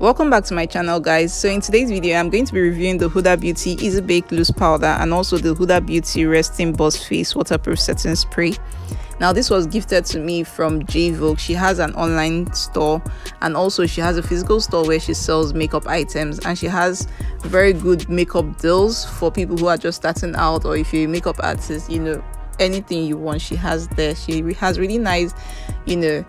Welcome back to my channel, guys. So in today's video I'm going to be reviewing the Hudabeauty Easy Bake Loose Powder and also the Hudabeauty Resting Boss Face Waterproof Setting Spray. Now this was gifted to me from Vogue. She has an online store and also she has a physical store where she sells makeup items, and she has very good makeup deals for people who are just starting out, or if you're a makeup artist, you know, anything you want she has there. She has really nice, you know,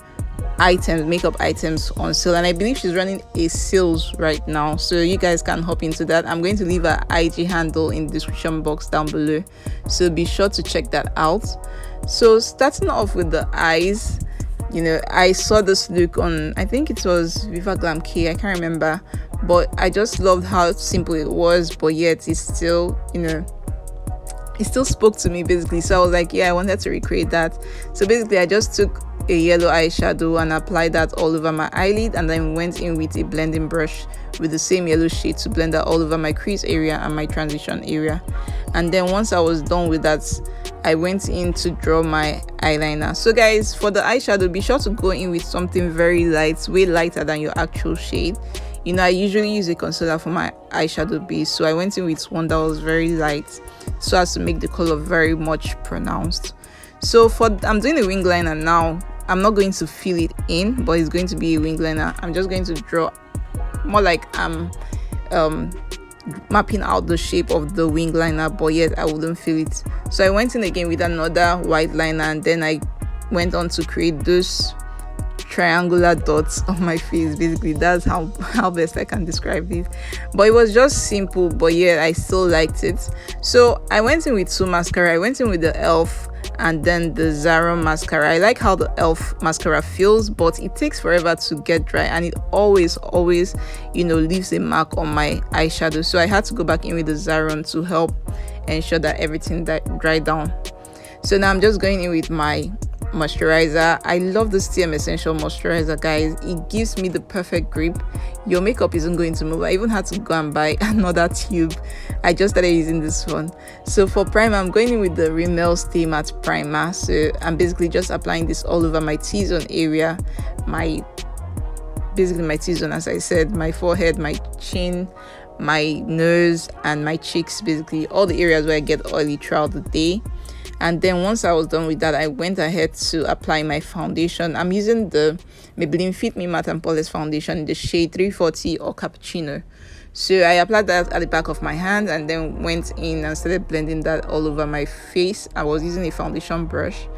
items, makeup items on sale, and I believe she's running a sales right now, so you guys can hop into that. I'm going to leave her IG handle in the description box down below, so be sure to check that out. So starting off with the eyes, you know, I saw this look on, I think it was Viva Glam K, I can't remember, but I just loved how simple it was, but yet it's still, you know, it still spoke to me basically. So I was like, yeah, I wanted to recreate that. So basically I just took a yellow eyeshadow and applied that all over my eyelid, and then went in with a blending brush with the same yellow shade to blend that all over my crease area and my transition area. And then once I was done with that, I went in to draw my eyeliner. So guys, for the eyeshadow, be sure to go in with something very light, way lighter than your actual shade. You know, I usually use a concealer for my eyeshadow base, so I went in with one that was very light so as to make the color very much pronounced. So I'm doing a wing liner now. I'm not going to fill it in, but it's going to be a wing liner. I'm just going to draw more like I'm mapping out the shape of the wing liner, but yet I wouldn't fill it. So I went in again with another white liner, and then I went on to create those triangular dots on my face. Basically that's how best I can describe it, but it was just simple, but yeah, I still liked it. So I went in with two mascara. I went in with the Elf and then the Zaron mascara. I like how the Elf mascara feels, but it takes forever to get dry, and it always, you know, leaves a mark on my eyeshadow. So I had to go back in with the Zaron to help ensure that everything dried down. So now I'm just going in with my moisturizer. I love the TM Essential moisturizer, guys. It gives me the perfect grip. Your makeup isn't going to move. I even had to go and buy another tube. I just started using this one. So for primer, I'm going in with the Rimmel Stay Matte primer. So I'm basically just applying this all over my T-zone area, basically my T-zone, as I said, my forehead, my chin, my nose, and my cheeks, basically all the areas where I get oily throughout the day. And then once I was done with that, I went ahead to apply my foundation. I'm using the Maybelline Fit Me Matte and Poreless foundation in the shade 340 or Cappuccino. So I applied that at the back of my hand and then went in and started blending that all over my face. I was using a foundation brush.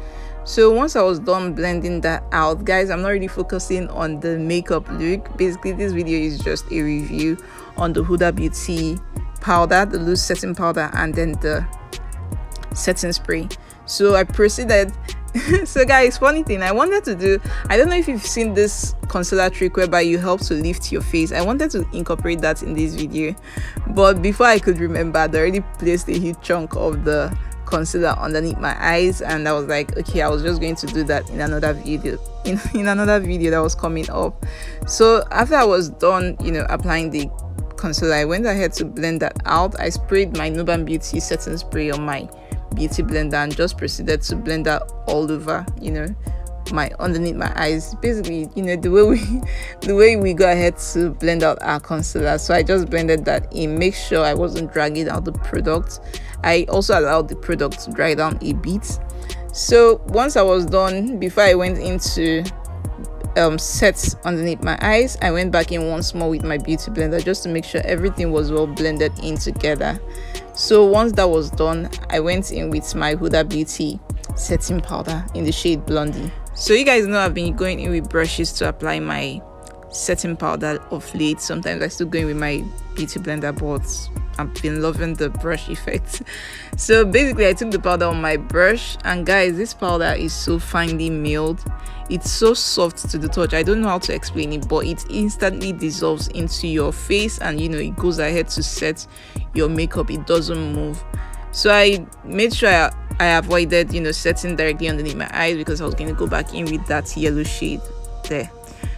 So once I was done blending that out, guys, I'm not really focusing on the makeup look. Basically this video is just a review on the Hudabeauty powder, the loose setting powder, and then the setting spray. So I proceeded so guys, funny thing I wanted to do, I don't know if you've seen this concealer trick whereby you help to lift your face. I wanted to incorporate that in this video, but before I could remember, I already placed a huge chunk of the concealer underneath my eyes, and I was like, okay, I was just going to do that in another video in another video that was coming up. So after I was done, you know, applying the concealer, I went ahead to blend that out. I sprayed my Nuban Beauty setting spray on my beauty blender and just proceeded to blend that all over, you know, underneath my eyes. Basically, you know, the way we go ahead to blend out our concealer. So I just blended that in, make sure I wasn't dragging out the product. I also allowed the product to dry down a bit. So once I was done, before I went into sets underneath my eyes, I went back in once more with my beauty blender just to make sure everything was well blended in together. So once that was done, I went in with my Hudabeauty setting powder in the shade Blondie. So you guys know I've been going in with brushes to apply my setting powder of late. Sometimes I still go in with my beauty blender, but I've been loving the brush effect. So basically I took the powder on my brush, and guys, this powder is so finely milled. It's so soft to the touch. I don't know how to explain it, but it instantly dissolves into your face, and you know, it goes ahead to set your makeup. It doesn't move. So I made sure I avoided, you know, setting directly underneath my eyes because I was going to go back in with that yellow shade there.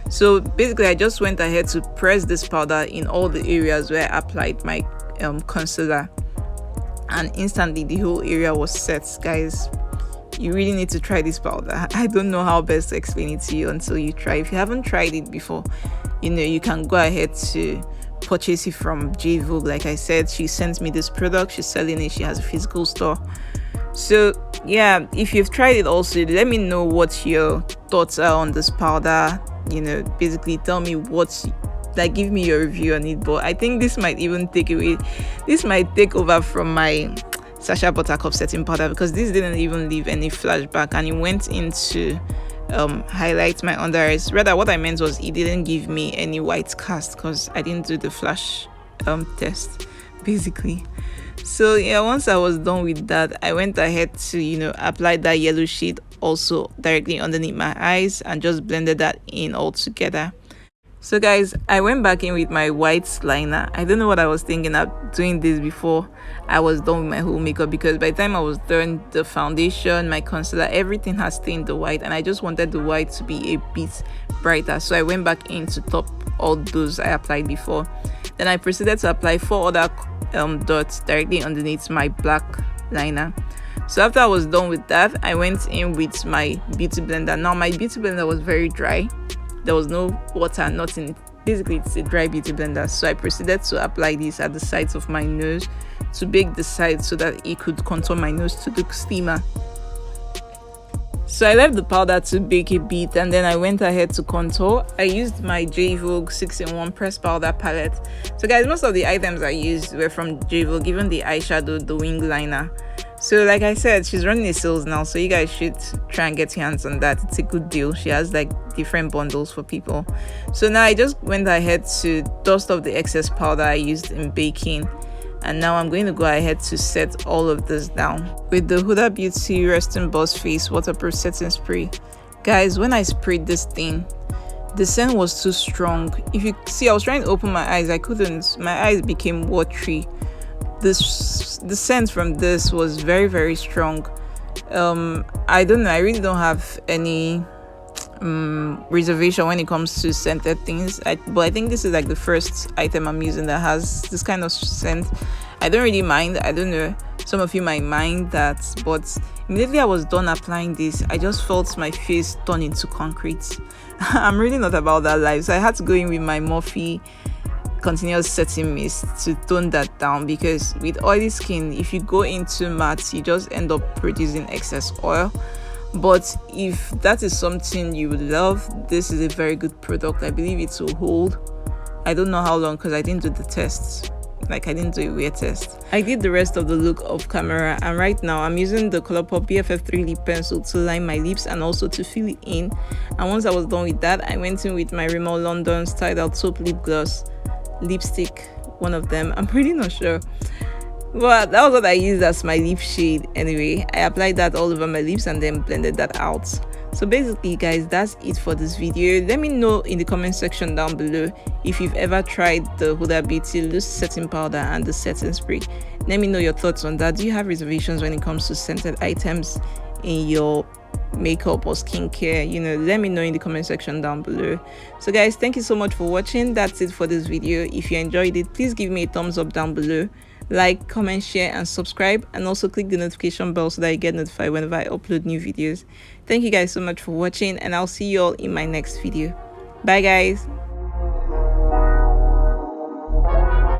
So basically I just went ahead to press this powder in all the areas where I applied my concealer, and instantly the whole area was set. Guys, you really need to try this powder. I don't know how best to explain it to you until you try. If you haven't tried it before, you know, you can go ahead to purchase it from Vogue. Like I said, she sent me this product, she's selling it, she has a physical store. So yeah, if you've tried it also, let me know what your thoughts are on this powder. You know, basically tell me what's like, give me your review on it. But I think this might even take over from my Sacha Buttercup setting powder, because this didn't even leave any flashback and it went into highlight my under eyes. Rather, what I meant was it didn't give me any white cast because I didn't do the flash test basically. So yeah, once I was done with that, I went ahead to, you know, apply that yellow shade also directly underneath my eyes and just blended that in all together. So guys, I went back in with my white liner. I don't know what I was thinking of doing this before I was done with my whole makeup, because by the time I was done, the foundation, my concealer, everything has stained the white, and I just wanted the white to be a bit brighter. So I went back in to top all those I applied before. Then I proceeded to apply 4 other dots directly underneath my black liner. So after I was done with that, I went in with my beauty blender. Now my beauty blender was very dry. There was no water, nothing. Basically, it's a dry beauty blender. So I proceeded to apply this at the sides of my nose to bake the sides so that it could contour my nose to look slimmer. So I left the powder to bake a bit, and then I went ahead to contour. I used my Vogue 6-in-1 pressed powder palette. So guys, most of the items I used were from Vogue, even the eyeshadow, the wing liner. So like I said, she's running a sales now, so you guys should try and get your hands on that. It's a good deal. She has like different bundles for people. So now I just went ahead to dust off the excess powder I used in baking, and now I'm going to go ahead to set all of this down with the Huda Beauty Resting Boss Face Waterproof Setting Spray. Guys, when I sprayed this thing, the scent was too strong. If you see, I was trying to open my eyes, I couldn't. My eyes became watery. The scent from this was very, very strong. I don't know, I really don't have any reservation when it comes to scented things, but I think this is like the first item I'm using that has this kind of scent. I don't really mind. I don't know, some of you might mind that, but immediately I was done applying this, I just felt my face turn into concrete. I'm really not about that life, so I had to go in with my Morphe continuous setting mist to tone that down, because with oily skin, if you go into matte, you just end up producing excess oil. But if that is something you would love, this is a very good product. I believe it will hold. I don't know how long because I didn't do the tests. Like, I didn't do a wear test. I did the rest of the look off camera, and right now I'm using the Colourpop BFF3 lip pencil to line my lips and also to fill it in. And once I was done with that, I went in with my Rimmel London's Tidal Taupe lip gloss, lipstick, one of them, I'm really not sure, but that was what I used as my lip shade. Anyway, I applied that all over my lips and then blended that out. So basically guys, that's it for this video. Let me know in the comment section down below if you've ever tried the Huda Beauty loose setting powder and the setting spray. Let me know your thoughts on that. Do you have reservations when it comes to scented items in your makeup or skincare? You know, let me know in the comment section down below. So guys, thank you so much for watching. That's it for this video. If you enjoyed it, please give me a thumbs up down below, like, comment, share and subscribe, and also click the notification bell so that you get notified whenever I upload new videos. Thank you guys so much for watching, and I'll see you all in my next video. Bye guys.